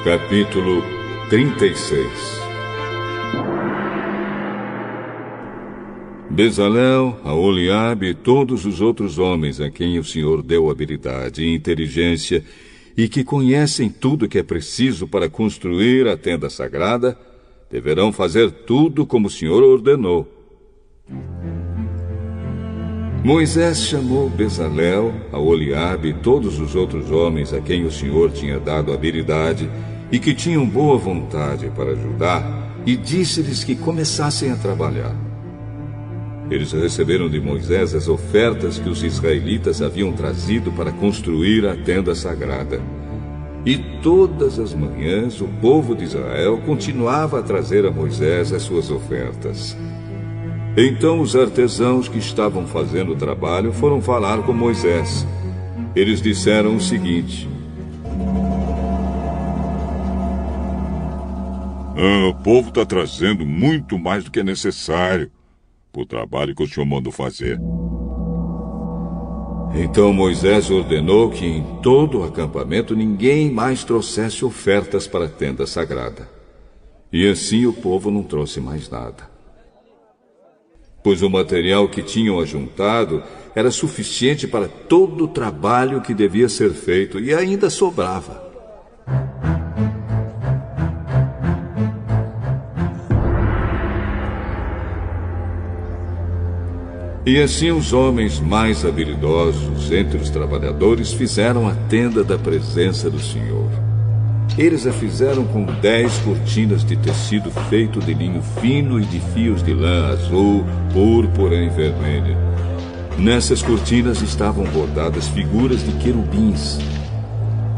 Capítulo 36. Bezalel, Aholiabe e todos os outros homens a quem o Senhor deu habilidade e inteligência e que conhecem tudo que é preciso para construir a tenda sagrada, deverão fazer tudo como o Senhor ordenou. Moisés chamou Bezalel, Aholiabe e todos os outros homens a quem o Senhor tinha dado habilidade e que tinham boa vontade para ajudar, e disse-lhes que começassem a trabalhar. Eles receberam de Moisés as ofertas que os israelitas haviam trazido para construir a tenda sagrada. E todas as manhãs o povo de Israel continuava a trazer a Moisés as suas ofertas. Então os artesãos que estavam fazendo o trabalho foram falar com Moisés. Eles disseram o seguinte: o povo está trazendo muito mais do que é necessário para o trabalho que o senhor mandou fazer. Então Moisés ordenou que em todo o acampamento ninguém mais trouxesse ofertas para a tenda sagrada. E assim o povo não trouxe mais nada, pois o material que tinham ajuntado era suficiente para todo o trabalho que devia ser feito e ainda sobrava. E assim os homens mais habilidosos entre os trabalhadores fizeram a tenda da presença do Senhor. Eles a fizeram com 10 cortinas de tecido feito de linho fino e de fios de lã azul, púrpura e vermelha. Nessas cortinas estavam bordadas figuras de querubins.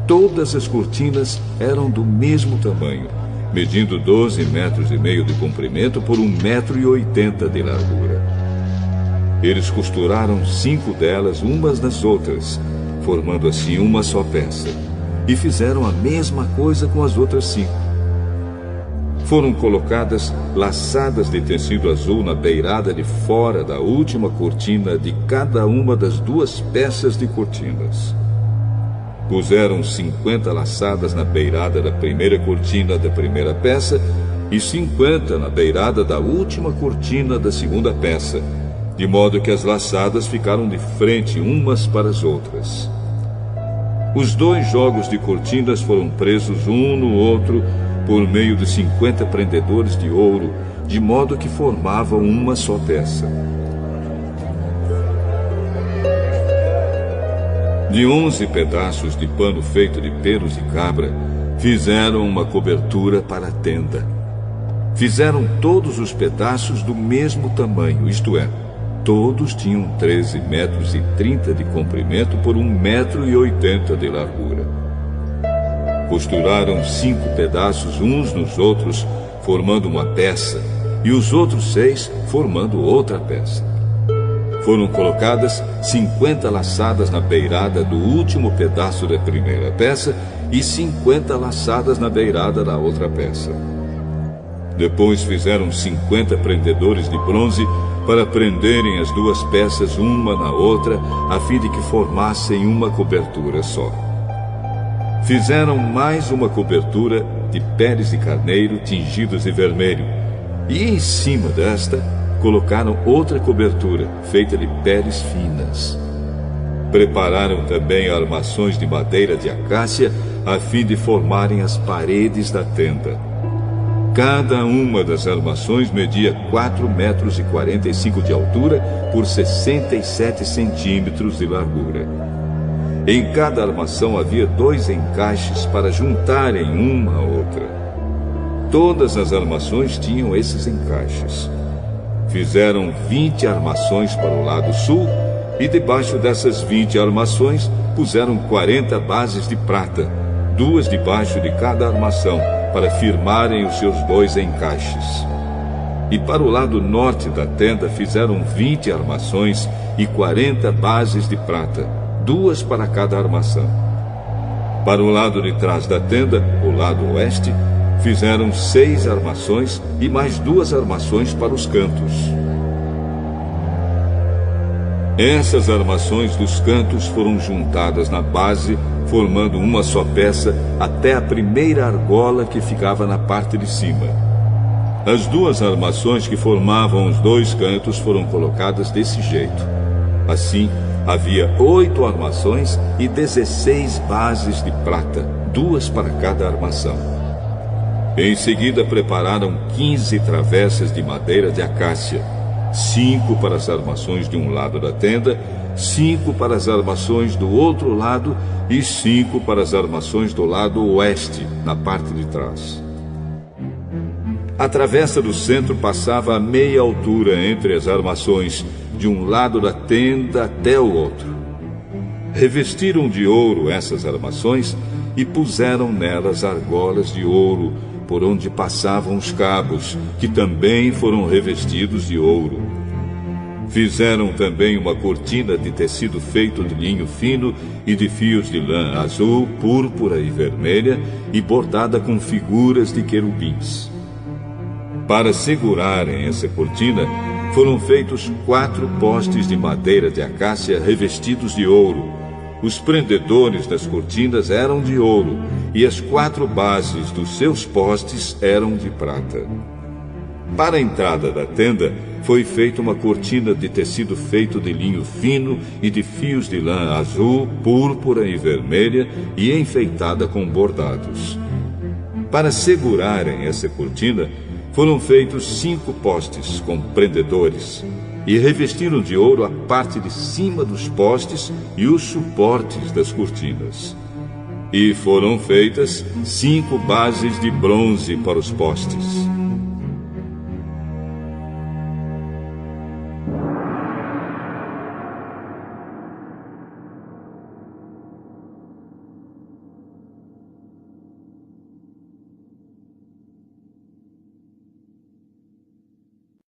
Todas as cortinas eram do mesmo tamanho, medindo 12,5 metros de comprimento por 1,80 metros de largura. Eles costuraram 5 delas umas nas outras, formando assim uma só peça, e fizeram a mesma coisa com as outras 5. Foram colocadas laçadas de tecido azul na beirada de fora da última cortina de cada uma das 2 peças de cortinas. Puseram 50 laçadas na beirada da primeira cortina da primeira peça e 50 na beirada da última cortina da segunda peça, de modo que as laçadas ficaram de frente umas para as outras. Os 2 jogos de cortinas foram presos um no outro por meio de 50 prendedores de ouro, de modo que formavam uma só peça. De 11 pedaços de pano feito de pelos de cabra, fizeram uma cobertura para a tenda. Fizeram todos os pedaços do mesmo tamanho, isto é, todos tinham 13,30 metros de comprimento por 1,80 metro de largura. Costuraram 5 pedaços uns nos outros, formando uma peça, e os outros 6 formando outra peça. Foram colocadas 50 laçadas na beirada do último pedaço da primeira peça e 50 laçadas na beirada da outra peça. Depois fizeram 50 prendedores de bronze para prenderem as 2 peças uma na outra, a fim de que formassem uma cobertura só. Fizeram mais uma cobertura de peles de carneiro tingidos de vermelho, e em cima desta colocaram outra cobertura feita de peles finas. Prepararam também armações de madeira de acácia, a fim de formarem as paredes da tenda. Cada uma das armações media 4,45 metros de altura por 67 centímetros de largura. Em cada armação havia 2 encaixes para juntarem uma à outra. Todas as armações tinham esses encaixes. Fizeram 20 armações para o lado sul e debaixo dessas 20 armações puseram 40 bases de prata, 2 debaixo de cada armação, para firmarem os seus 2 encaixes. E para o lado norte da tenda fizeram 20 armações e 40 bases de prata, 2 para cada armação. Para o lado de trás da tenda, o lado oeste, fizeram 6 armações e mais 2 armações para os cantos. Essas armações dos cantos foram juntadas na base, formando uma só peça até a primeira argola que ficava na parte de cima. As duas armações que formavam os dois cantos foram colocadas desse jeito. Assim, havia 8 armações e 16 bases de prata, 2 para cada armação. Em seguida, prepararam 15 travessas de madeira de acácia, 5 para as armações de um lado da tenda, 5 para as armações do outro lado e 5 para as armações do lado oeste, na parte de trás. A travessa do centro passava a meia altura entre as armações, de um lado da tenda até o outro. Revestiram de ouro essas armações e puseram nelas argolas de ouro, por onde passavam os cabos, que também foram revestidos de ouro. Fizeram também uma cortina de tecido feito de linho fino e de fios de lã azul, púrpura e vermelha, e bordada com figuras de querubins. Para segurarem essa cortina, foram feitos 4 postes de madeira de acácia revestidos de ouro. Os prendedores das cortinas eram de ouro, e as 4 bases dos seus postes eram de prata. Para a entrada da tenda, foi feita uma cortina de tecido feito de linho fino e de fios de lã azul, púrpura e vermelha, e enfeitada com bordados. Para segurarem essa cortina, foram feitos 5 postes com prendedores, e revestiram de ouro a parte de cima dos postes e os suportes das cortinas. E foram feitas 5 bases de bronze para os postes.